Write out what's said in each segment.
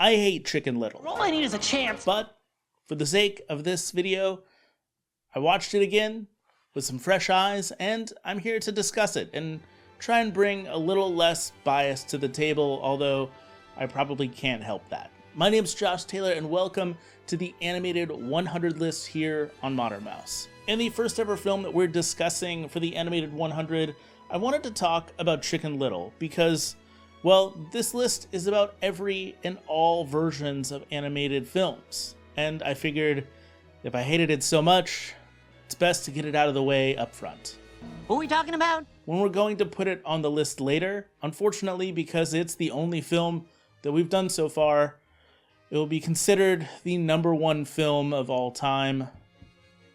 I hate Chicken Little. All I need is a chance. But for the sake of this video, I watched it again with some fresh eyes, and I'm here to discuss it and try and bring a little less bias to the table, although I probably can't help that. My name's Josh Taylor, and welcome to the Animated 100 list here on Modern Mouse. In the first ever film that we're discussing for the Animated 100, I wanted to talk about Chicken Little because, well, this list is about every and all versions of animated films, and I figured if I hated it so much, it's best to get it out of the way up front. Who are we talking about? When we're going to put it on the list later, unfortunately, because it's the only film that we've done so far, it will be considered the #1 film of all time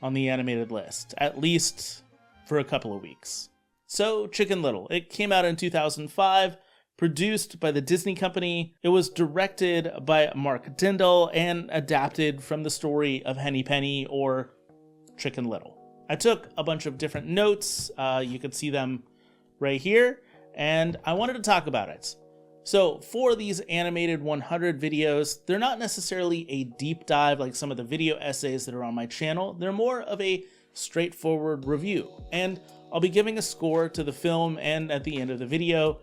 on the animated list, at least for a couple of weeks. So, Chicken Little. It came out in 2005, produced by the Disney Company. It was directed by Mark Dindal and adapted from the story of Henny Penny, or Chicken Little. I took a bunch of different notes, you can see them right here, and I wanted to talk about it. So for these Animated 100 videos, they're not necessarily a deep dive like some of the video essays that are on my channel. They're more of a straightforward review, and I'll be giving a score to the film and at the end of the video,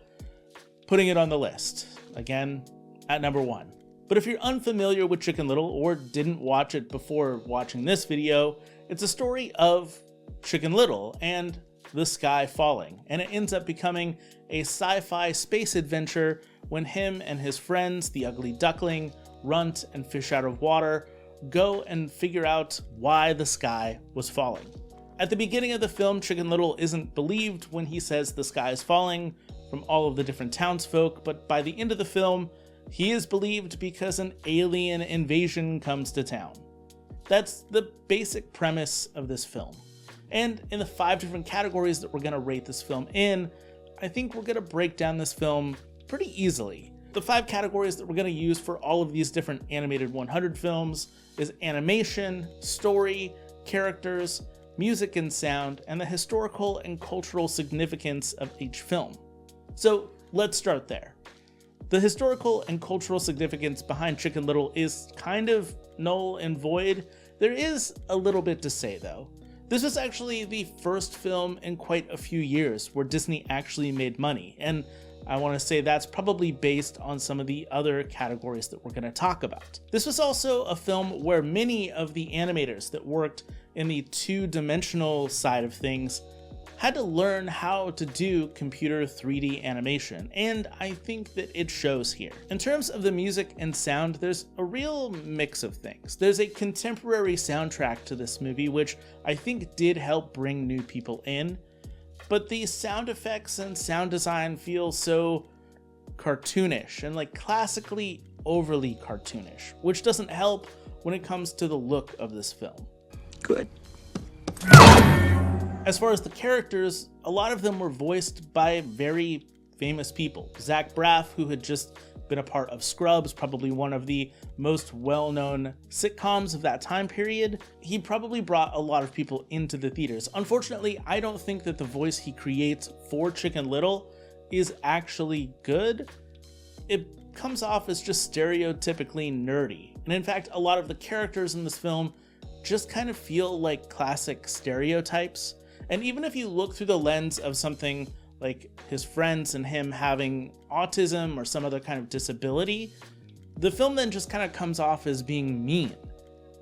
putting it on the list, again, at #1. But if you're unfamiliar with Chicken Little or didn't watch it before watching this video, it's a story of Chicken Little and the sky falling, and it ends up becoming a sci-fi space adventure when him and his friends, the Ugly Duckling, Runt, and Fish Out of Water, go and figure out why the sky was falling. At the beginning of the film, Chicken Little isn't believed when he says the sky is falling from all of the different townsfolk, but by the end of the film, he is believed because an alien invasion comes to town. That's the basic premise of this film. And in the 5 different categories that we're going to rate this film in, I think we're going to break down this film pretty easily. The 5 categories that we're going to use for all of these different Animated 100 films is animation, story, characters, music and sound, and the historical and cultural significance of each film. So let's start there. The historical and cultural significance behind Chicken Little is kind of null and void. There is a little bit to say though. This was actually the first film in quite a few years where Disney actually made money, and I want to say that's probably based on some of the other categories that we're going to talk about. This was also a film where many of the animators that worked in the two-dimensional side of things had to learn how to do computer 3D animation, and I think that it shows here. In terms of the music and sound, there's a real mix of things. There's a contemporary soundtrack to this movie, which I think did help bring new people in, but the sound effects and sound design feel so cartoonish and like classically overly cartoonish, which doesn't help when it comes to the look of this film. Good. As far as the characters, a lot of them were voiced by very famous people. Zach Braff, who had just been a part of Scrubs, probably one of the most well-known sitcoms of that time period, he probably brought a lot of people into the theaters. Unfortunately, I don't think that the voice he creates for Chicken Little is actually good. It comes off as just stereotypically nerdy. And in fact, a lot of the characters in this film just kind of feel like classic stereotypes. And even if you look through the lens of something like his friends and him having autism or some other kind of disability, the film then just kind of comes off as being mean.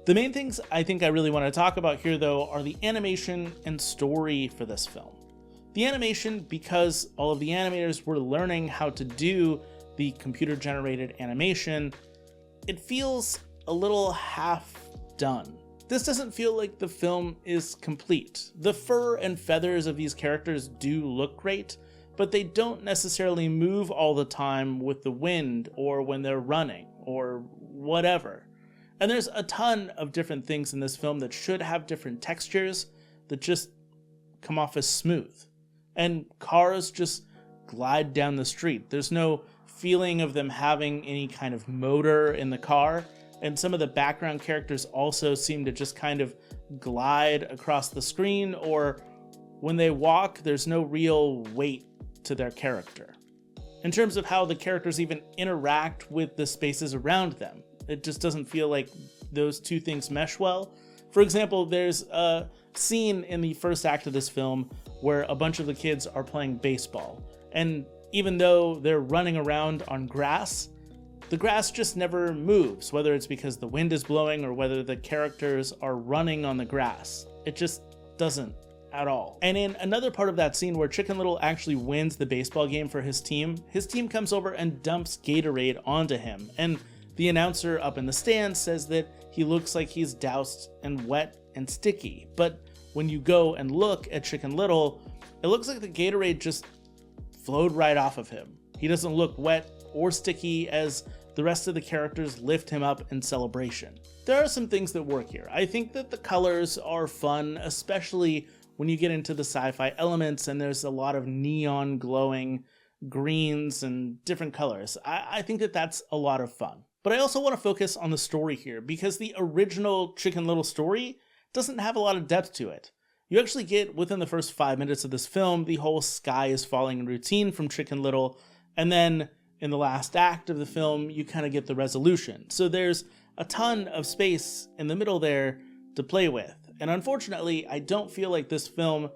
The main things I think I really want to talk about here though are the animation and story for this film. The animation, because all of the animators were learning how to do the computer generated animation, it feels a little half done. This doesn't feel like the film is complete. The fur and feathers of these characters do look great, but they don't necessarily move all the time with the wind or when they're running or whatever. And there's a ton of different things in this film that should have different textures that just come off as smooth. And cars just glide down the street. There's no feeling of them having any kind of motor in the car. And some of the background characters also seem to just kind of glide across the screen, or when they walk, there's no real weight to their character. in terms of how the characters even interact with the spaces around them. It just doesn't feel like those two things mesh well. For example, there's a scene in the first act of this film where a bunch of the kids are playing baseball. And even though they're running around on grass, the grass just never moves, whether it's because the wind is blowing or whether the characters are running on the grass. It just doesn't at all. And in another part of that scene where Chicken Little actually wins the baseball game for his team comes over and dumps Gatorade onto him. And the announcer up in the stands says that he looks like he's doused and wet and sticky. But when you go and look at Chicken Little, it looks like the Gatorade just flowed right off of him. He doesn't look wet or sticky as the rest of the characters lift him up in celebration. There are some things that work here. I think that the colors are fun, especially when you get into the sci-fi elements and there's a lot of neon glowing greens and different colors. I think that that's a lot of fun. But I also want to focus on the story here because the original Chicken Little story doesn't have a lot of depth to it. You actually get, within the first 5 minutes of this film, the whole sky is falling routine from Chicken Little, and then in the last act of the film, you kind of get the resolution. So there's a ton of space in the middle there to play with. And unfortunately, I don't feel like this film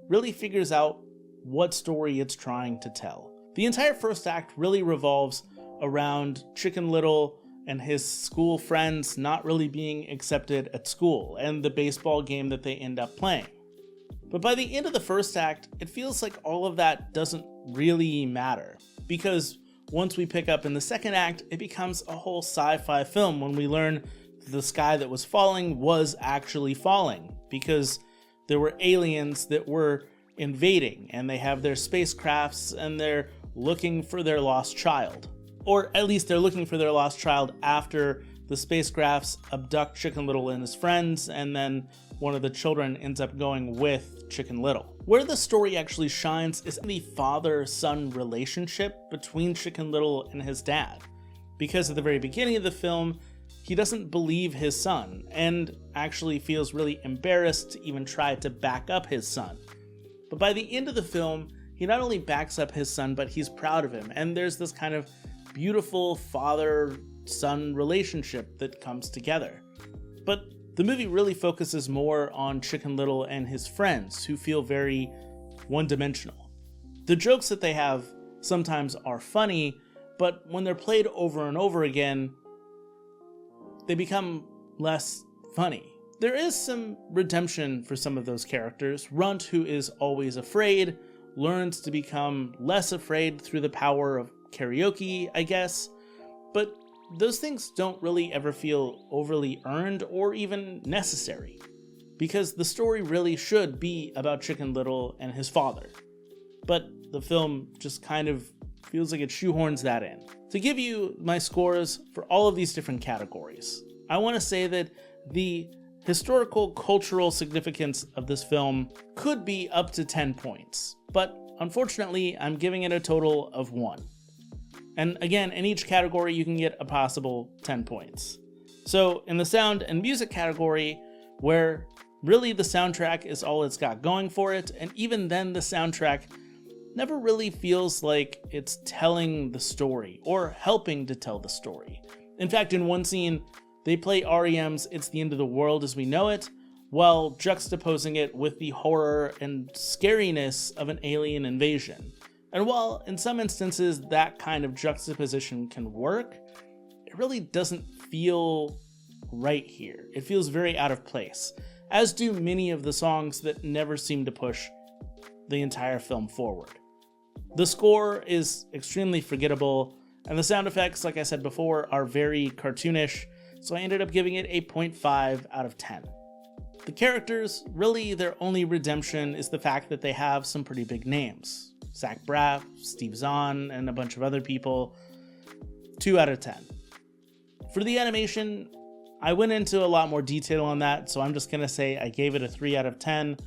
really figures out what story it's trying to tell. The entire first act really revolves around Chicken Little and his school friends not really being accepted at school and the baseball game that they end up playing. But by the end of the first act, it feels like all of that doesn't really matter, because once we pick up in the second act, it becomes a whole sci-fi film when we learn the sky that was falling was actually falling because there were aliens that were invading and they have their spacecrafts and they're looking for their lost child. Or at least they're looking for their lost child after the spacecrafts abduct Chicken Little and his friends, and then one of the children ends up going with Chicken Little. Where the story actually shines is in the father-son relationship between Chicken Little and his dad. Because at the very beginning of the film, he doesn't believe his son, and actually feels really embarrassed to even try to back up his son. But by the end of the film, he not only backs up his son, but he's proud of him, and there's this kind of beautiful father-son relationship that comes together. But the movie really focuses more on Chicken Little and his friends, who feel very one-dimensional. The jokes that they have sometimes are funny, but when they're played over and over again, they become less funny. There is some redemption for some of those characters. Runt, who is always afraid, learns to become less afraid through the power of karaoke, I guess. But those things don't really ever feel overly earned or even necessary, because the story really should be about Chicken Little and his father. But the film just kind of feels like it shoehorns that in. To give you my scores for all of these different categories, I want to say that the historical cultural significance of this film could be up to 10 points, but unfortunately I'm giving it a total of 1. And again, in each category you can get a possible 10 points. So in the sound and music category, where really the soundtrack is all it's got going for it, and even then the soundtrack never really feels like it's telling the story or helping to tell the story. In fact, in one scene, they play REM's It's the End of the World as We Know It, while juxtaposing it with the horror and scariness of an alien invasion. And while in some instances that kind of juxtaposition can work, it really doesn't feel right here. It feels very out of place, as do many of the songs that never seem to push the entire film forward. The score is extremely forgettable, and the sound effects, like I said before, are very cartoonish, so I ended up giving it a 0.5 out of 10. The characters, really their only redemption is the fact that they have some pretty big names. Zach Braff, Steve Zahn, and a bunch of other people. 2 out of 10. For the animation, I went into a lot more detail on that, so I'm just going to say I gave it a 3 out of 10.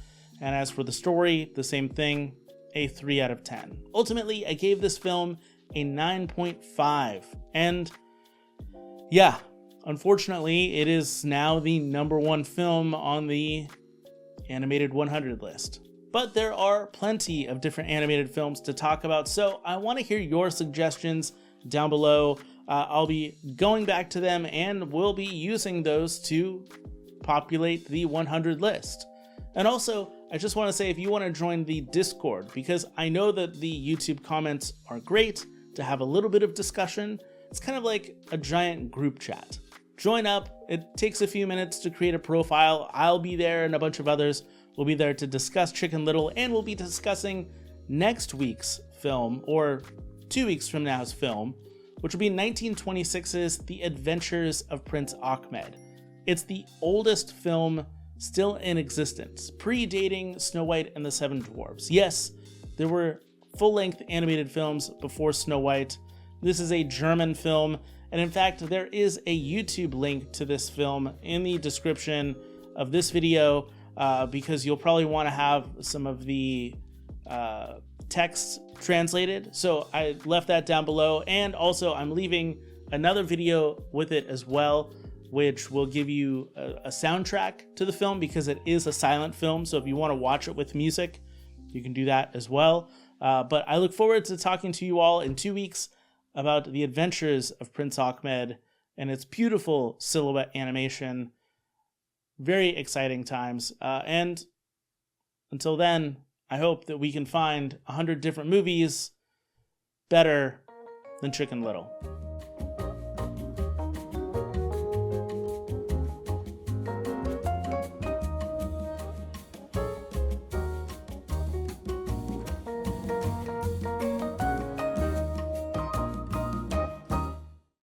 And as for the story, the same thing, a 3 out of 10. Ultimately, I gave this film a 9.5. And yeah, unfortunately, it is now the #1 film on the Animated 100 list. but there are plenty of different animated films to talk about, so I want to hear your suggestions down below. I'll be going back to them and we'll be using those to populate the 100 list. And also, I just want to say if you want to join the Discord, because I know that the YouTube comments are great to have a little bit of discussion. It's kind of like a giant group chat. Join up. It takes a few minutes to create a profile. I'll be there and a bunch of others will be there to discuss Chicken Little, and we'll be discussing next week's film, or 2 weeks from now's film, which will be 1926's The Adventures of Prince Ahmed. It's the oldest film still in existence, predating Snow White and the Seven Dwarfs. Yes, there were full-length animated films before Snow White. This is a German film, and in fact, there is a YouTube link to this film in the description of this video, because you'll probably want to have some of the text translated. So I left that down below, and also I'm leaving another video with it as well, which will give you a soundtrack to the film, because it is a silent film. So if you want to watch it with music, you can do that as well. But I look forward to talking to you all in 2 weeks about The Adventures of Prince Ahmed and its beautiful silhouette animation. Very exciting times. And until then, I hope that we can find 100 different movies better than Chicken Little.